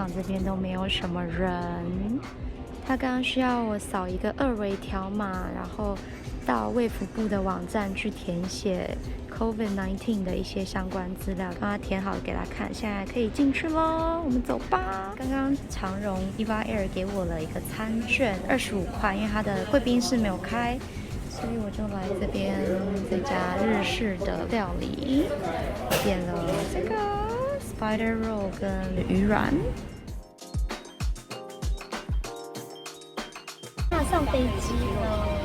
场这边都没有什么人。他刚刚需要我扫一个2维条码，然后到卫福部的网站去填写 COVID-19 的一些相关资料，刚刚填好给他看，现在可以进去咯，我们走吧。刚刚长荣 EVA Air 给我了一个餐券，25块，因为它的贵宾室没有开，所以我就来这边这家日式的料理，点了这个 Spider Roll 跟鱼软。那上飞机了。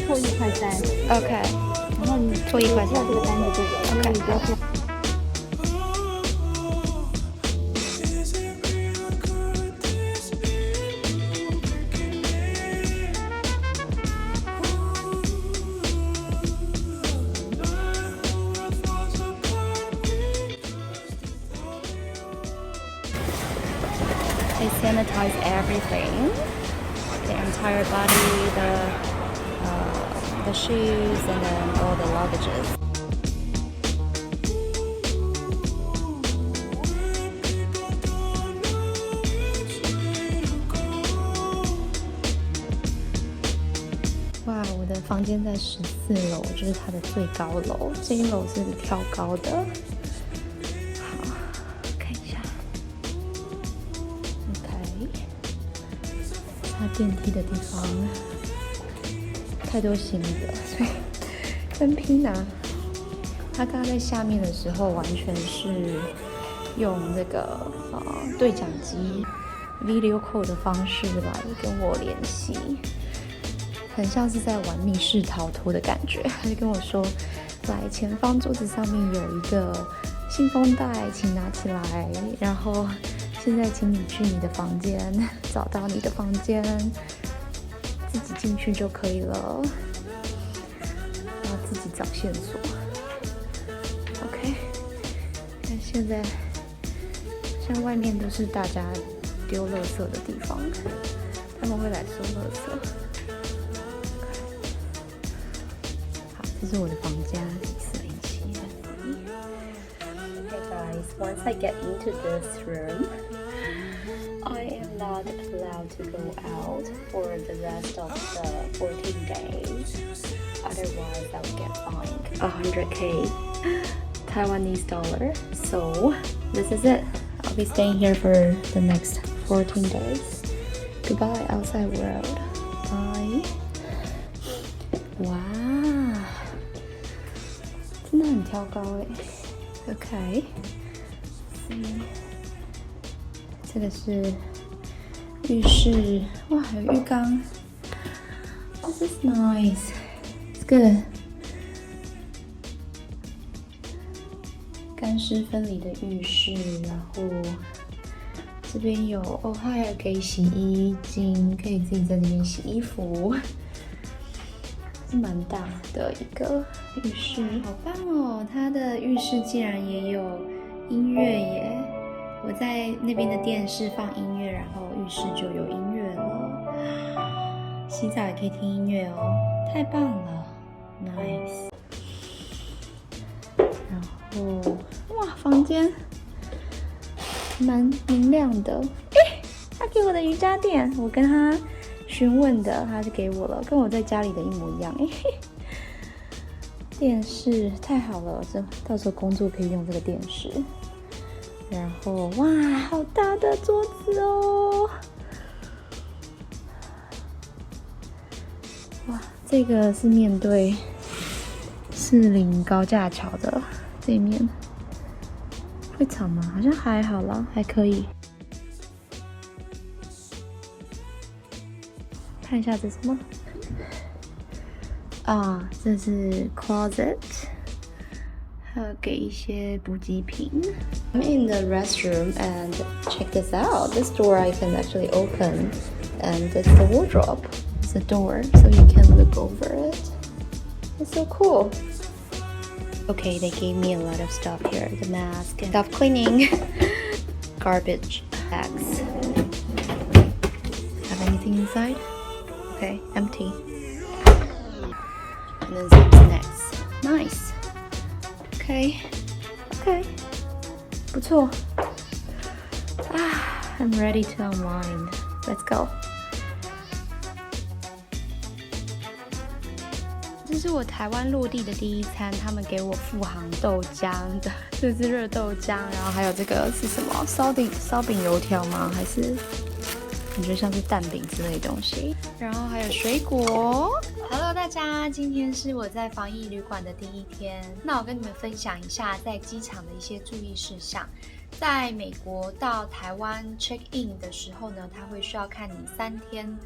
扣1块3 OK， 然后你拖1块3跳这个单就对了。OK，你不要跳。They sanitize everything, the entire body, the shoes, and then all the luggages.哇，我的房间在14楼，就是它的最高楼，这一楼是挑高的。好，看一下。OK， 它电梯的地方太多行李了，所以跟 Pina， 他刚刚在下面的时候完全是用那个对讲机 video call 的方式来跟我联系。很像是在玩密室逃脱的感觉，他就跟我说：“来，前方桌子上面有一个信封袋，请拿起来。然后现在请你去你的房间，找到你的房间，自己进去就可以了。然后自己找线索。OK， 但现在像外面都是大家丢垃圾的地方，他们会来收垃圾。”这是我的房间，407。Okay guys, once I get into this room, I am not allowed to go out for the rest of the 14 days. Otherwise, I'll get fined 100k Taiwanese dollar. So this is it. I'll be staying here for the next 14 days. Goodbye, outside world. Bye. 哇，真的很挑高哎。OK，这个是浴室，哇，还有浴缸。This is nice. It's good. 干湿分离的浴室，然后这边有还有给洗衣精，可以自己在这边洗衣服。是蛮大的一个浴室，好棒哦！它的浴室竟然也有音乐耶！我在那边的电视放音乐，然后浴室就有音乐了。洗澡也可以听音乐哦，太棒了 ，nice。然后哇，房间蛮明亮的。他给我的瑜伽垫，我跟他询问的，他就给我了，跟我在家里的一模一样。电视太好了，这到时候工作可以用这个电视。然后哇，好大的桌子哦！哇，这个是面对士林高架桥的这一面，会吵吗？好像还好啦，还可以。看一下这是什么啊？这是 closet， 还有给一些补给品。I'm in the restroom and check this out. This door I can actually open, and it's the wardrobe. It's a door, so you can look over it. It's so cool. Okay, they gave me a lot of stuff here. The mask and stuff cleaning, garbage bags. Have anything inside? Okay, empty. And then some snacks. Nice. Okay. Okay. 不错。I'm ready to unwind. Let's go. 这是我台湾落地的第一餐，他们给我富航豆浆的，这是热豆浆，然后还有这个是什么？烧饼油条吗？还是？感觉像是蛋饼之类的东西，然后还有水果。Hello， 大家，今天是我在防疫旅馆的第一天。那我跟你们分享一下在机场的一些注意事项。在美国到台湾 check in 的时候呢，它会需要看你3天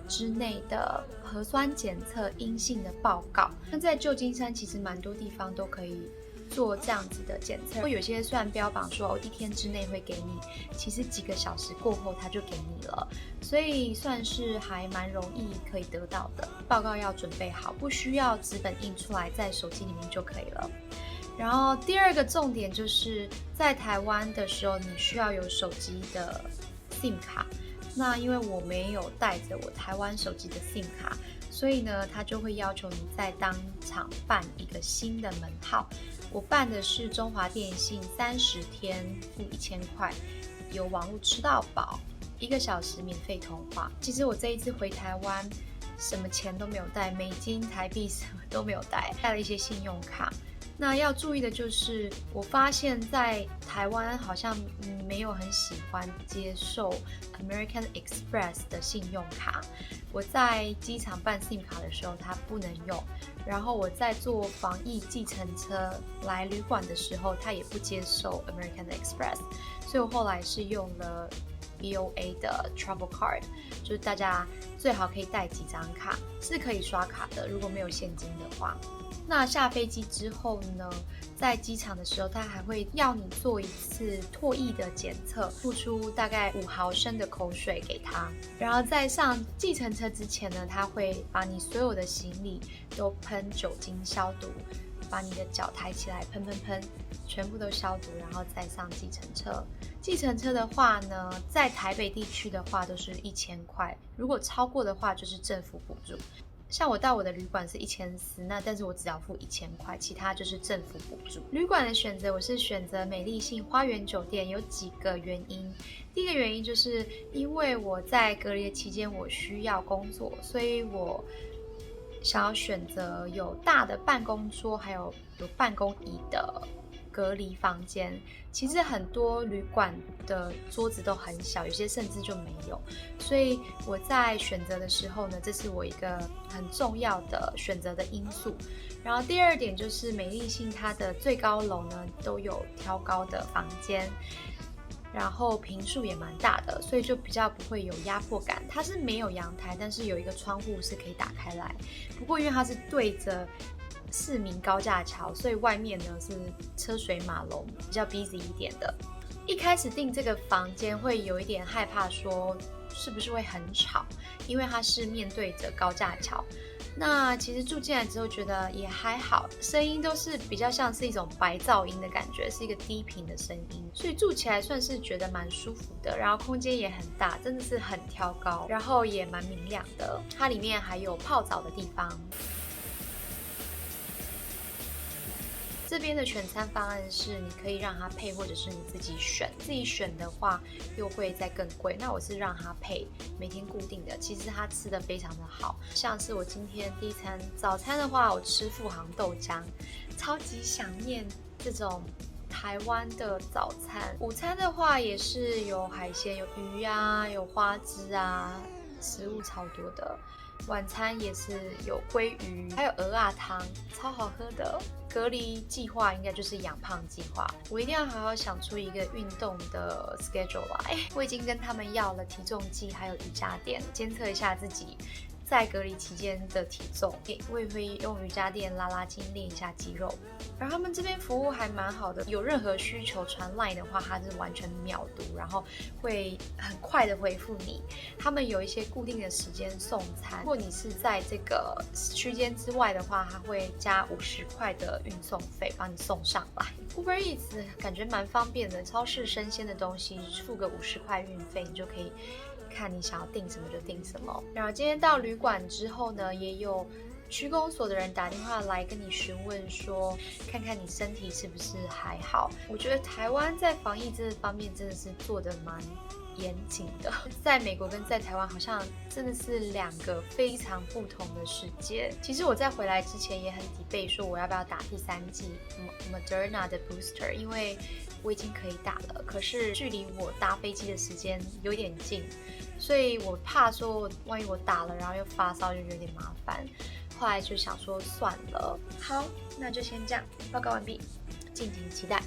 之内的核酸检测阴性的报告。那在旧金山其实蛮多地方都可以做这样子的检测，有些虽然标榜说1天之内会给你，其实几个小时过后他就给你了，所以算是还蛮容易可以得到的。报告要准备好，不需要纸本印出来，在手机里面就可以了。然后第二个重点就是在台湾的时候，你需要有手机的 SIM 卡。那因为我没有带着我台湾手机的 SIM 卡，所以呢，他就会要求你在当场办一个新的门号。我办的是中华电信30天付1000块，有网络吃到饱，1个小时免费通话。其实我这一次回台湾，什么钱都没有带，美金、台币什么都没有带，带了一些信用卡。那要注意的就是，我发现在台湾好像没有很喜欢接受 American Express 的信用卡。我在机场办 SIM 卡的时候，它不能用。然后我在坐防疫计程车来旅馆的时候，它也不接受 American Express， 所以我后来是用了 BOA 的 Travel Card， 就是大家最好可以带几张卡，是可以刷卡的，如果没有现金的话。那下飞机之后呢，在机场的时候，他还会要你做一次唾液的检测，付出大概5毫升的口水给他。然后在上计程车之前呢，他会把你所有的行李都喷酒精消毒，把你的脚抬起来喷，全部都消毒，然后再上计程车。计程车的话呢，在台北地区的话都是1000块，如果超过的话就是政府补助。像我到我的旅馆是1400，那但是我只要付1000块，其他就是政府补助。旅馆的选择，我是选择美丽信花园酒店，有几个原因。第一个原因就是因为我在隔离的期间我需要工作，所以我想要选择有大的办公桌还有办公椅的隔离房间。其实很多旅馆的桌子都很小，有些甚至就没有，所以我在选择的时候呢，这是我一个很重要的选择的因素。然后第二点就是美丽信它的最高楼呢都有挑高的房间，然后坪数也蛮大的，所以就比较不会有压迫感。它是没有阳台，但是有一个窗户是可以打开来，不过因为它是对着4名高架桥，所以外面呢是车水马龙，比较 busy 一点的。一开始订这个房间会有一点害怕说是不是会很吵，因为它是面对着高架桥。那其实住进来之后觉得也还好，声音都是比较像是一种白噪音的感觉，是一个低频的声音，所以住起来算是觉得蛮舒服的。然后空间也很大，真的是很挑高，然后也蛮明亮的。它里面还有泡澡的地方。这边的选餐方案是你可以让它配，或者是你自己选。自己选的话又会再更贵。那我是让它配，每天固定的。其实它吃的非常的好，像是我今天第一餐早餐的话，我吃富航豆浆，超级想念这种台湾的早餐。午餐的话也是有海鲜，有鱼啊，有花枝啊，食物超多的。晚餐也是有鲑鱼，还有鹅啊汤，超好喝的。隔离计划应该就是养胖计划，我一定要好好想出一个运动的 schedule 来。我已经跟他们要了体重计，还有瑜伽垫，监测一下自己在隔离期间的体重。我也会用瑜伽垫拉拉筋，练一下肌肉。然后他们这边服务还蛮好的，有任何需求传 LINE 的话，它是完全秒读，然后会很快的回复你。他们有一些固定的时间送餐，如果你是在这个区间之外的话，它会加50块的运送费帮你送上来。Uber Eats 感觉蛮方便的，超市生鲜的东西付个50块运费，你就可以看你想要订什么就订什么。然后今天到旅馆之后呢，也有区公所的人打电话来跟你询问说，看看你身体是不是还好。我觉得台湾在防疫这方面真的是做得蛮严谨的，在美国跟在台湾好像真的是2个非常不同的世界。其实我在回来之前也很debate说我要不要打第3剂 Moderna 的 booster， 因为我已经可以打了，可是距离我搭飞机的时间有点近，所以我怕说万一我打了然后又发烧就有点麻烦。后来就想说算了，好，那就先这样，报告完毕，敬请期待。